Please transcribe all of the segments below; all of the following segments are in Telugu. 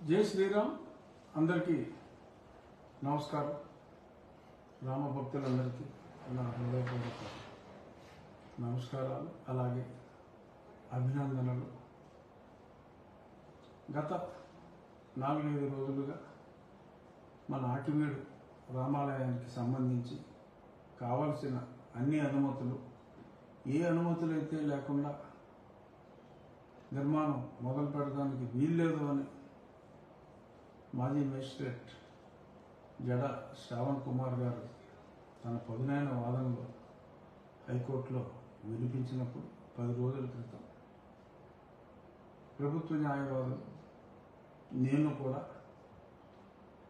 జై శ్రీరామ్. అందరికీ నమస్కారం. రామభక్తులందరికీ నా హృదయపూర్వక నమస్కారాలు, అలాగే అభినందనలు. గత 4-5 రోజులుగా మన ఆకివీడు రామాలయానికి సంబంధించి కావలసిన అన్ని అనుమతులు, ఏ అనుమతులైతే లేకుండా నిర్మాణం మొదలు పెట్టడానికి వీల్లేదు అని మాజీ మేజిస్ట్రేట్ జడ శ్రావణ్ కుమార్ గారు తన పదునైన వాదనలో హైకోర్టులో వినిపించినప్పుడు 10 రోజుల క్రితం ప్రభుత్వ న్యాయవాదులు నేను కూడా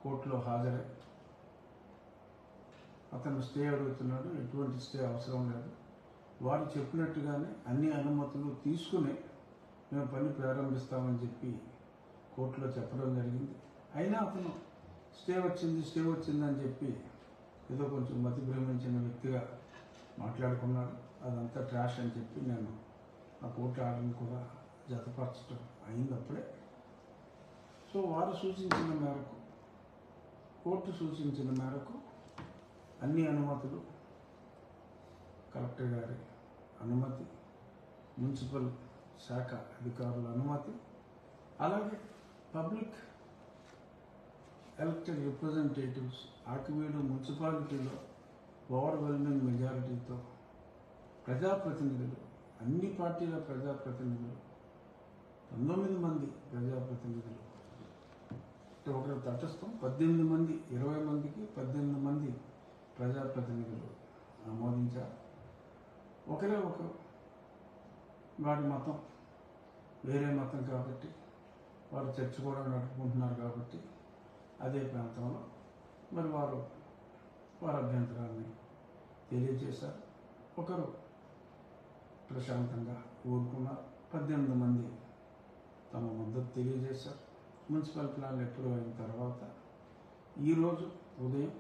కోర్టులో హాజరై అతను స్టే అడుగుతున్నాడు. ఎటువంటి స్టే అవసరం లేదు, వారు చెప్పినట్టుగానే అన్ని అనుమతులు తీసుకుని మేము పని ప్రారంభిస్తామని చెప్పి కోర్టులో చెప్పడం జరిగింది. అయినా అతను స్టే వచ్చిందని చెప్పి ఏదో కొంచెం మతి భ్రమించిన వ్యక్తిగా మాట్లాడుకున్నాడు. అదంతా ట్రాష్ అని చెప్పి నేను ఆ కోర్టు ఆర్డర్ని కూడా జతపరచడం అయింది అప్పుడే. సో వారు సూచించిన మేరకు, కోర్టు సూచించిన మేరకు అన్ని అనుమతులు, కలెక్టర్ గారి అనుమతి, మున్సిపల్ శాఖ అధికారుల అనుమతి, అలాగే పబ్లిక్ ఎలక్టెడ్ రిప్రజెంటేటివ్స్ ఆకివీడు మున్సిపాలిటీలో ఓవర్వెల్మింగ్ మెజారిటీతో ప్రజాప్రతినిధులు, అన్ని పార్టీల ప్రజాప్రతినిధులు, 19 మంది ప్రజాప్రతినిధులు, ఒకరు తటస్థం 18 మంది, 20 మందికి 18 మంది ప్రజాప్రతినిధులు ఆమోదించారు. ఒకరే ఒకరు వారి మతం వేరే మతం కాబట్టి, వారు చర్చ కూడా నడుపుకుంటున్నారు కాబట్టి అదే ప్రాంతంలో మరి వారి అభ్యంతరాన్ని తెలియజేశారు. ఒకరు ప్రశాంతంగా ఊరుకున్నారు. 18 మంది తమ మద్దతు తెలియజేశారు. మున్సిపల్ ప్లాన్ ఎప్పుడు అయిన తర్వాత ఈరోజు ఉదయం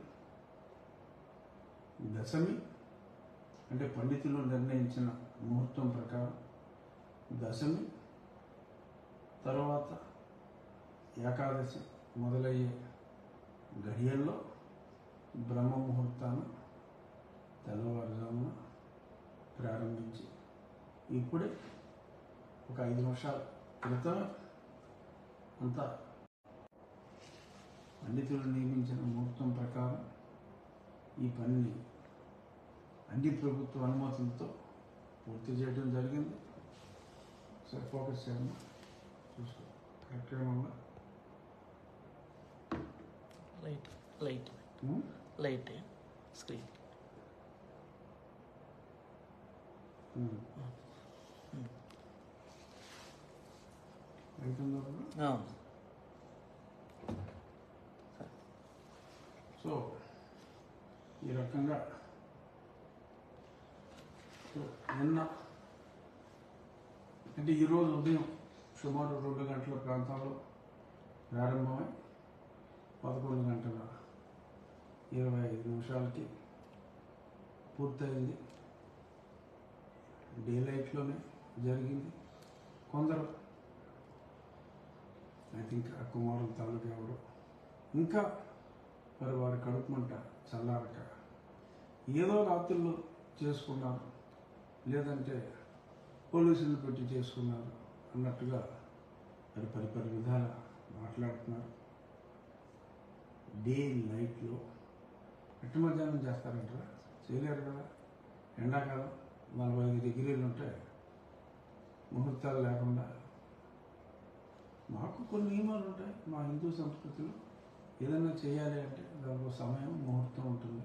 దశమి, అంటే పండితులు నిర్ణయించిన ముహూర్తం ప్రకారం దశమి తర్వాత ఏకాదశి మొదలయ్యే గడియల్లో బ్రహ్మ ముహూర్తాన్ని తెల్లవారుజామున ప్రారంభించి ఇప్పుడే ఒక 5 నిమిషాల క్రితం అంతా పండితులు నియమించిన ముహూర్తం ప్రకారం ఈ పనిని అన్ని ప్రభుత్వ అనుమతులతో పూర్తి చేయడం జరిగింది. సరే, ఫోకస్ చేయండి, చూసుకో. కరెక్ట్గా ఉందా? లైట్ స్క్రీన్ అవుతుందా? సో ఈ రకంగా నిన్న, అంటే ఈరోజు ఉదయం సుమారు 2 గంటల ప్రాంతంలో ప్రారంభమై 11:25 పూర్తయింది. డే లైట్లోనే జరిగింది. కొందరు ఐ థింక్ ఆ కుమారుల తాలూకా ఎవరు ఇంకా మరి వారి కడుపు మంట చల్లారక ఏదో రాత్రుల్లో చేసుకున్నారు, లేదంటే పోలీసులు పెట్టి చేసుకున్నారు అన్నట్టుగా మరి పరిపరి విధాల మాట్లాడుతున్నారు. డే లైట్లో ఎట్టు మధ్యాహ్నం చేస్తారంటారా? చేయలేరు కదా. ఎండాకాలం 45 డిగ్రీలు ఉంటాయి, ముహూర్తాలు లేకుండా. మాకు కొన్ని నియమాలు ఉంటాయి మా హిందూ సంస్కృతిలో. ఏదైనా చేయాలి అంటే దానికి సమయం, ముహూర్తం ఉంటుంది.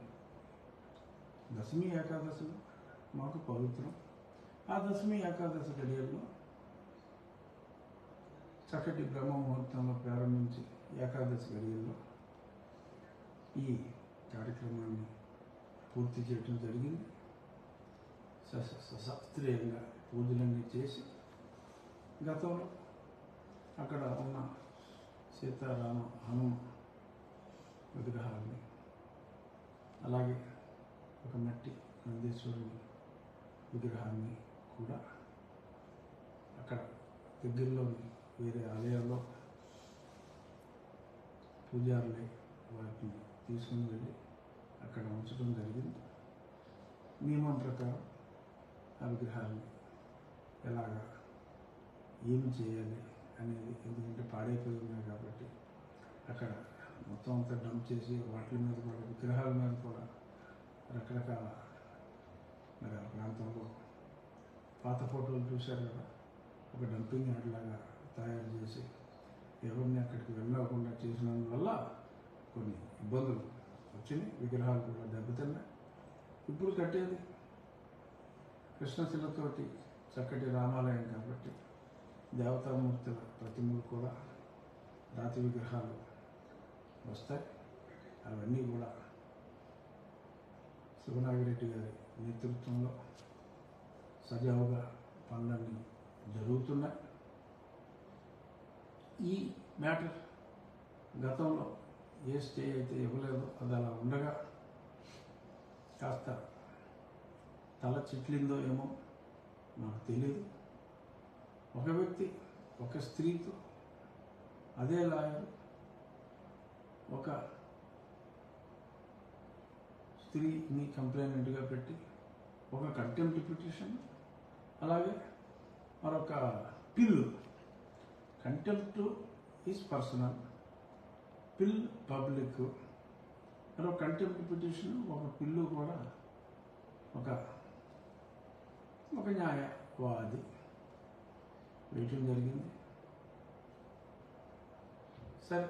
దశమి ఏకాదశులు మాకు పవిత్రం. ఆ దశమి ఏకాదశి గడియల్లో చక్కటి బ్రహ్మ ముహూర్తంలో ప్రారంభించి ఏకాదశి గడియల్లో ఈ కార్యక్రమాన్ని పూర్తి చేయడం జరిగింది. శాస్త్రీయంగా పూజలన్నీ చేసి గతంలో అక్కడ ఉన్న సీతారామ హనుమ విగ్రహాన్ని, అలాగే ఒక మట్టి నందీశ్వరుని విగ్రహాన్ని కూడా అక్కడ దగ్గరలోని వేరే ఆలయాల్లో పూజారులే వాటిని తీసుకుని వెళ్ళి అక్కడ ఉంచడం జరిగింది. నియమం ప్రకారం ఆ విగ్రహాన్ని ఎలాగా ఏమి చేయాలి అనేది, ఎందుకంటే పాడైపోయి ఉన్నాయి కాబట్టి అక్కడ మొత్తం అంతా డంప్ చేసి వాటి మీద కూడా విగ్రహాల మీద కూడా రకరకాల మరి ఆ ప్రాంతంలో పాత ఫోటోలు చూశారు కదా, ఒక డంపింగ్ యార్డ్ లాగా తయారు చేసి ఎవరిని అక్కడికి వెళ్ళకుండా చేసినందువల్ల కొన్ని ఇబ్బందులు వచ్చినాయి. విగ్రహాలు కూడా దెబ్బతిన్నాయి. ఇప్పుడు కట్టేది కృష్ణశిలతోటి చక్కటి రామాలయం కాబట్టి దేవతామూర్తుల ప్రతిమలు కూడా రాతి విగ్రహాలు వస్తాయి. అవన్నీ కూడా శివనాగిరెడ్డి గారి నేతృత్వంలో సజావుగా పనులన్నీ జరుగుతున్నాయి. ఈ మ్యాటర్ గతంలో ఏ స్టే అయితే ఇవ్వలేదో అది అలా ఉండగా కాస్త తల చిట్లిందో ఏమో నాకు తెలియదు. ఒక వ్యక్తి ఒక స్త్రీతో, అదే లాయర్ ఒక స్త్రీని కంప్లైనెంట్గా పెట్టి ఒక కంటెంప్ట్ పిటిషన్, అలాగే మరొక పిల్, కంటెంప్ట్ ఈజ్ పర్సనల్, పిల్ పబ్లిక్, మరొక కంటెంప్ట్ పిటిషన్, ఒక పిల్లు కూడా ఒక న్యాయవాది వేయటం జరిగింది. సరే,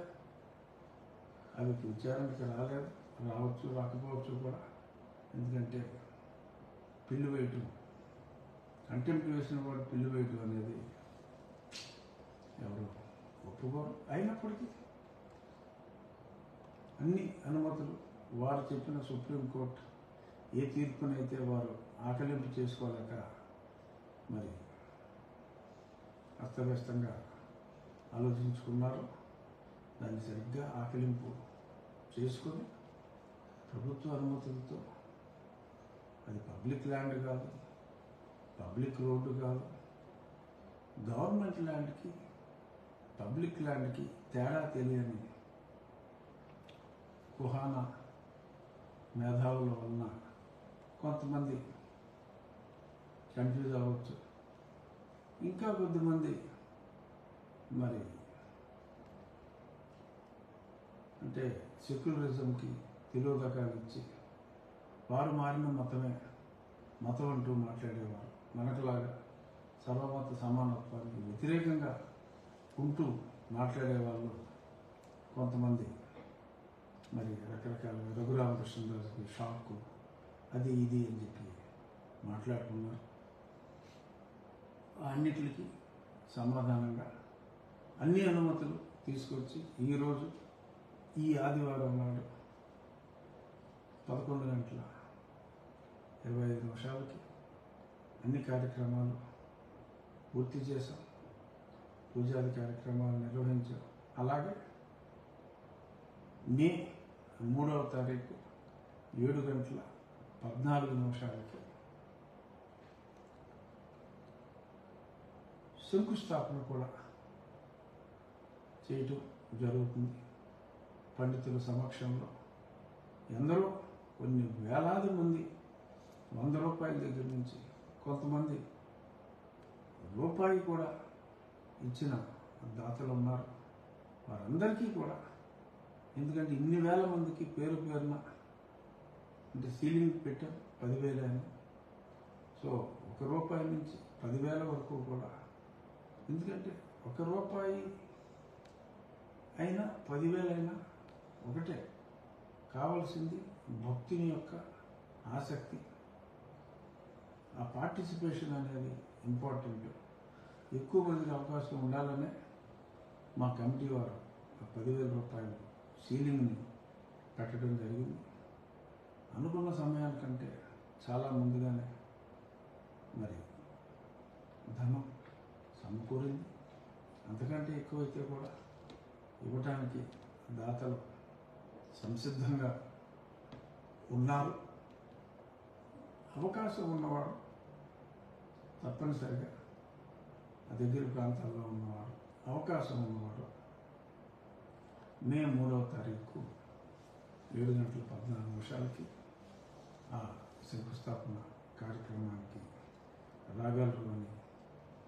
అవి విచారణకి రాలేదు, రావచ్చు రాకపోవచ్చు కూడా. ఎందుకంటే పిల్లు వేయటం, కంటెంప్ట్ వేసిన వాడు పిల్లు వేయటం అనేది ఎవరు ఒప్పుకోరు. అయినప్పటికీ అన్ని అనుమతులు వారు చెప్పిన సుప్రీంకోర్టు ఏ తీర్పునైతే వారు ఆకలింపు చేసుకోలేక మరి అస్తవ్యస్తంగా ఆలోచించుకున్నారు, దాన్ని సరిగ్గా ఆకలింపు చేసుకొని ప్రభుత్వ అనుమతులతో, అది పబ్లిక్ ల్యాండ్ కాదు, పబ్లిక్ రోడ్డు కాదు, గవర్నమెంట్ ల్యాండ్కి పబ్లిక్ ల్యాండ్కి తేడా తెలియని కుహానా మేధావుల వలన కొంతమంది కన్ఫ్యూజ్ అవ్వచ్చు. ఇంకా కొద్దిమంది మరి అంటే సెక్యులరిజంకి తిలోదకాలు ఇచ్చి వారు మారిన మతమే మతం అంటూ మాట్లాడేవారు. మనకులాగా సర్వమత సమానత్వానికి వ్యతిరేకంగా ఉంటూ మాట్లాడేవాళ్ళు కొంతమంది మరి రకరకాల రఘురామకృష్ణదాస్కి షాక్, అది ఇది అని చెప్పి మాట్లాడుకున్నారు. అన్నిటికీ సమాధానంగా అన్ని అనుమతులు తీసుకొచ్చి ఈరోజు ఈ ఆదివారం నాడు 11:25 అన్ని కార్యక్రమాలు పూర్తి చేశాం. పూజాది కార్యక్రమాలు నిర్వహించాం. అలాగే మే 3వ తారీఖు 7:14 శంకుస్థాపన కూడా చేయటం జరుగుతుంది. పండితుల సమక్షంలో ఎందరో, కొన్ని వేలాది మంది, 100 రూపాయల దగ్గర నుంచి కొంతమంది రూపాయి కూడా ఇచ్చిన దాతలు ఉన్నారు. వారందరికీ కూడా, ఎందుకంటే ఇన్ని వేల మందికి పేరు పేరున అంటే సీలింగ్ పెట్టాం 10,000 అని. సో 1 రూపాయి నుంచి 10,000 వరకు కూడా, ఎందుకంటే 1 రూపాయి అయినా 10,000 అయినా ఒకటే. కావాల్సింది భక్తుని యొక్క ఆసక్తి, ఆ పార్టిసిపేషన్ అనేది ఇంపార్టెంట్. ఎక్కువ మందికి అవకాశం ఉండాలనే మా కమిటీ వారు 10,000 రూపాయలు సీలింగ్ని పెట్టడం జరిగింది. అనుకున్న సమయానికంటే చాలా ముందుగానే మరి ధనం సమకూరింది. అంతకంటే ఎక్కువైతే కూడా ఇవ్వటానికి దాతలు సంసిద్ధంగా ఉన్నారు. అవకాశం ఉన్నవాడు తప్పనిసరిగా ఆ దగ్గర ప్రాంతాల్లో ఉన్నవాడు, అవకాశం ఉన్నవాడు మే 3వ తారీఖు 7:14 ఆ శంకుస్థాపన కార్యక్రమానికి రాగలరు అని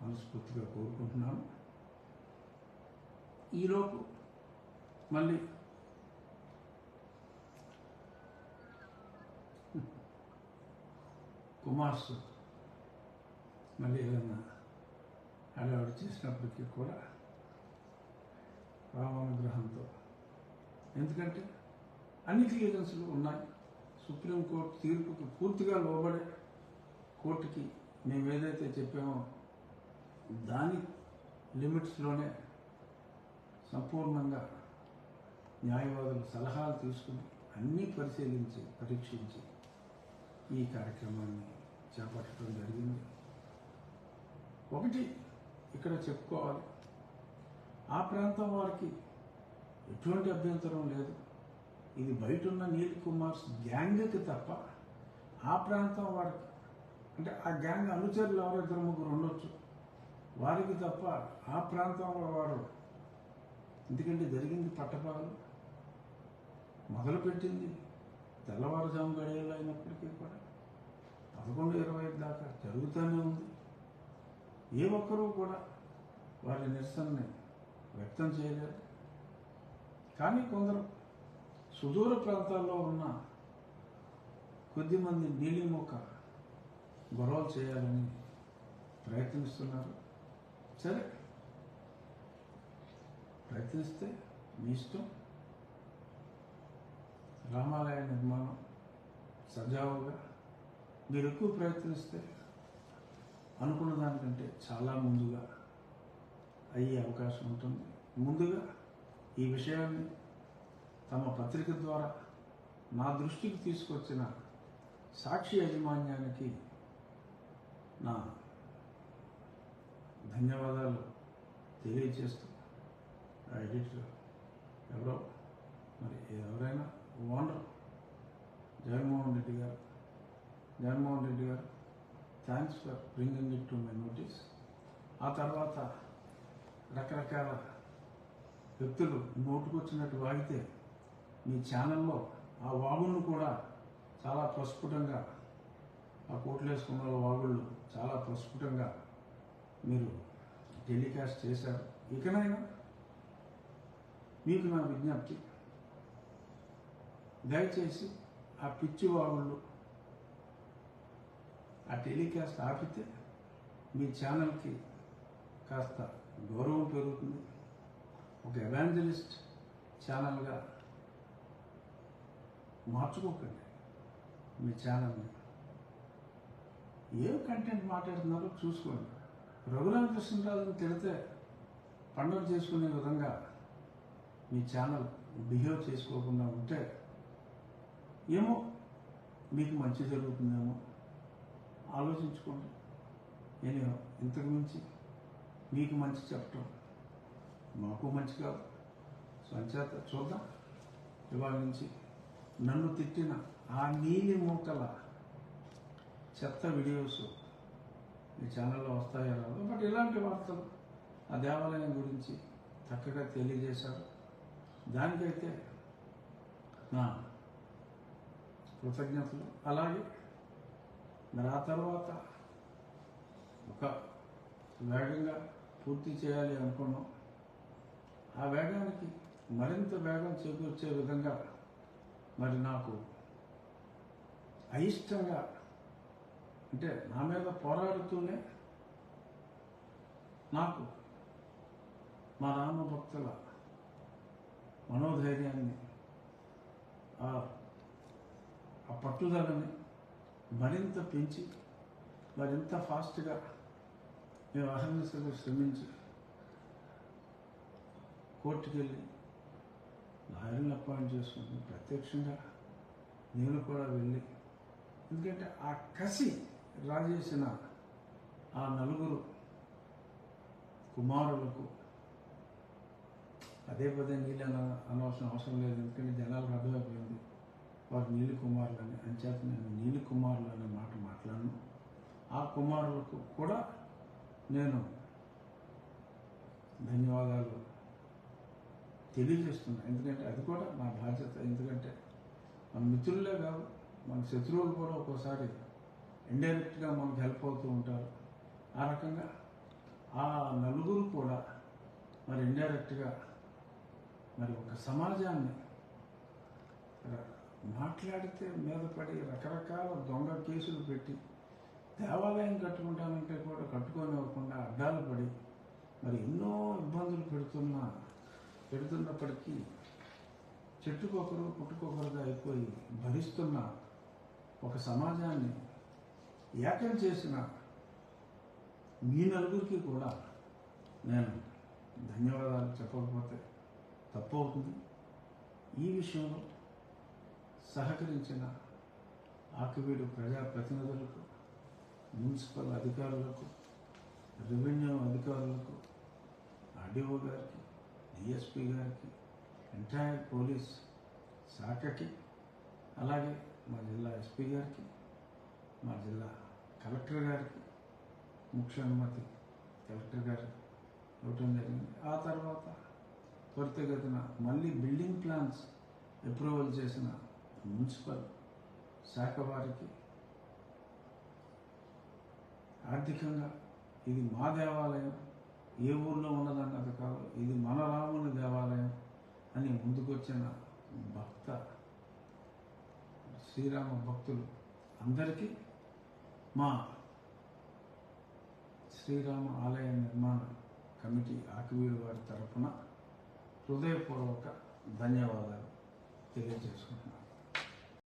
మనస్ఫూర్తిగా కోరుకుంటున్నాను. ఈలోపు మళ్ళీ కుమార్స్ మళ్ళీ ఏదన్నా హడావిడి చేసినప్పటికీ కూడా రామానుగ్రహంతో, ఎందుకంటే అన్ని క్లియరెన్స్లు ఉన్నాయి. సుప్రీంకోర్టు తీర్పుకి పూర్తిగా లోబడే కోర్టుకి మేము ఏదైతే చెప్పామో దాని లిమిట్స్లోనే సంపూర్ణంగా న్యాయవాదుల సలహాలు తీసుకుని అన్నీ పరిశీలించి పరీక్షించి ఈ కార్యక్రమాన్ని చేపట్టడం జరిగింది. ఒకటి ఇక్కడ చెప్పుకోవాలి, ఆ ప్రాంతం వారికి ఎటువంటి అభ్యంతరం లేదు. ఇది బయట ఉన్న నీల్ కుమార్స్ గ్యాంగ్కి తప్ప ఆ ప్రాంతం వారికి, అంటే ఆ గ్యాంగ్ అనుచరులు ఎవరో 2-3 ఉండొచ్చు, వారికి తప్ప ఆ ప్రాంతంలో వారు, ఎందుకంటే జరిగింది పట్టపగలు, మొదలుపెట్టింది తెల్లవారుజాము గడియలు అయినప్పటికీ కూడా 11:25 దాకా జరుగుతూనే ఉంది. ఏ ఒక్కరూ కూడా వారి నిరసనని వ్యక్తం చేయలేదు. కానీ కొందరు సుదూర ప్రాంతాల్లో ఉన్న కొద్దిమంది నీలిమొక్క గొడవలు చేయాలని ప్రయత్నిస్తున్నారు. సరే, ప్రయత్నిస్తే మీ ఇష్టం. రామాలయ నిర్మాణం సజావుగా మీరు ఎక్కువ ప్రయత్నిస్తే అనుకున్న దానికంటే చాలా ముందుగా అయ్యే అవకాశం ఉంటుంది. ముందుగా ఈ విషయాన్ని తమ పత్రిక ద్వారా నా దృష్టికి తీసుకొచ్చిన సాక్షి యాజమాన్యానికి నా ధన్యవాదాలు తెలియజేస్తూ, ఆ ఎడిటర్ ఎవరో, మరి ఎవరైనా ఓనర్ జగన్మోహన్ రెడ్డి గారు, thanks for bringing it to my notice. ఆ తర్వాత రకరకాల వ్యక్తులు నోటుకొచ్చినట్టు వాగితే మీ ఛానల్లో ఆ వాగులను కూడా చాలా ప్రస్ఫుటంగా, ఆ కోట్లు వేసుకున్న వాగుళ్ళు చాలా ప్రస్ఫుటంగా మీరు టెలికాస్ట్ చేశారు. ఇకనైనా మీకు నా విజ్ఞప్తి, దయచేసి ఆ పిచ్చి వాగుళ్ళు ఆ టెలికాస్ట్ ఆపితే మీ ఛానల్కి కాస్త గౌరవం పెరుగుతుంది. ఒక ఎవాంజలిస్ట్ ఛానల్గా మార్చుకోకండి మీ ఛానల్ని. ఏం కంటెంట్ మాట్లాడుతున్నారో చూసుకోండి. రఘురామకృష్ణరాజుని తిడితే పండుగ చేసుకునే విధంగా మీ ఛానల్ బిహేవ్ చేసుకోకుండా ఉంటే ఏమో మీకు మంచి జరుగుతుందేమో ఆలోచించుకోండి. నేను ఇంతకు మించి మీకు మంచి చెప్పటం మాకు మంచి కాదు. సంచేత చూద్దాం, ఇవాళ నుంచి నన్ను తిట్టిన ఆ నీలి మూకల చెత్త వీడియోస్ మీ ఛానల్లో వస్తాయో రాదు. బట్ ఇలాంటి వార్తలు ఆ దేవాలయం గురించి చక్కగా తెలియజేశారు. దానికైతే నా కృతజ్ఞతలు. అలాగే మరి ఆ తర్వాత ఒక వేగంగా పూర్తి చేయాలి అనుకున్నాం. ఆ వేగానికి మరింత వేగం చేకూర్చే విధంగా మరి నాకు అయిష్టంగా, అంటే నా మీద పోరాడుతూనే నాకు మా రామభక్తుల మనోధైర్యాన్ని, ఆ పట్టుదలని మరింత పెంచి మరింత ఫాస్ట్గా మేము అహర్నిశలు శ్రమించి కోర్టుకు వెళ్ళి లాయర్ని అపాయింట్ చేసుకుని ప్రత్యక్షంగా నేను కూడా వెళ్ళి, ఎందుకంటే ఆ కసి రాజేసిన ఆ 4 కుమారులకు పదే నీళ్ళు అనవసరం అవసరం లేదు. ఎందుకంటే జనాలకు అర్థమైపోయింది వారు నీలి కుమారులని. అంచేత నేను నీలి కుమారులు అనే మాట మాట్లాడను. ఆ కుమారులకు కూడా నేను ధన్యవాదాలు తెలియజేస్తున్నా. ఎందుకంటే అది కూడా నా బాధ్యత. ఎందుకంటే మన మిత్రులే కాదు, మన శత్రువులు కూడా ఒక్కోసారి ఇండైరెక్ట్గా మనకు హెల్ప్ అవుతూ ఉంటారు. ఆ రకంగా ఆ నలుగురు కూడా మరి ఇండైరెక్ట్గా మరి ఒక సమాజాన్ని మాట్లాడితే మీద పడి రకరకాల దొంగ కేసులు పెట్టి దేవాలయం కట్టుకుంటానంటే కూడా కట్టుకోనివ్వకుండా అడ్డాలు పడి మరి ఎన్నో ఇబ్బందులు పెడుతున్నప్పటికీ చెట్టుకొకరు పుట్టుకొకరుగా అయిపోయి భరిస్తున్న ఒక సమాజాన్ని ఏకం చేసిన మీ నలుగురికి కూడా నేను ధన్యవాదాలు చెప్పకపోతే తప్పు అవుతుంది. ఈ విషయంలో సహకరించిన ఆకివీడు ప్రజాప్రతినిధులకు, మున్సిపల్ అధికారులకు, రెవెన్యూ అధికారులకు, ఆర్డీఓ గారికి, డిఎస్పీ గారికి, ఎంటైర్ పోలీస్ శాఖకి, అలాగే మా జిల్లా ఎస్పీ గారికి, మా జిల్లా కలెక్టర్ గారికి ముఖ్య అనుమతి కలెక్టర్ గారు ఇవ్వటం జరిగింది. ఆ తర్వాత త్వరితగతిన మళ్ళీ బిల్డింగ్ ప్లాన్స్ అప్రూవల్ చేసిన మున్సిపల్ శాఖ వారికి ఆర్థికంగా ఇది మా దేవాలయం, ఏ ఊర్లో ఉన్నదన్నది కాదు, ఇది మన రాముని దేవాలయం అని ముందుకొచ్చిన శ్రీరామ భక్తులు అందరికీ మా శ్రీరామ ఆలయ నిర్మాణ కమిటీ ఆకివీడు వారి తరఫున హృదయపూర్వక ధన్యవాదాలు తెలియజేసుకుంటున్నాను.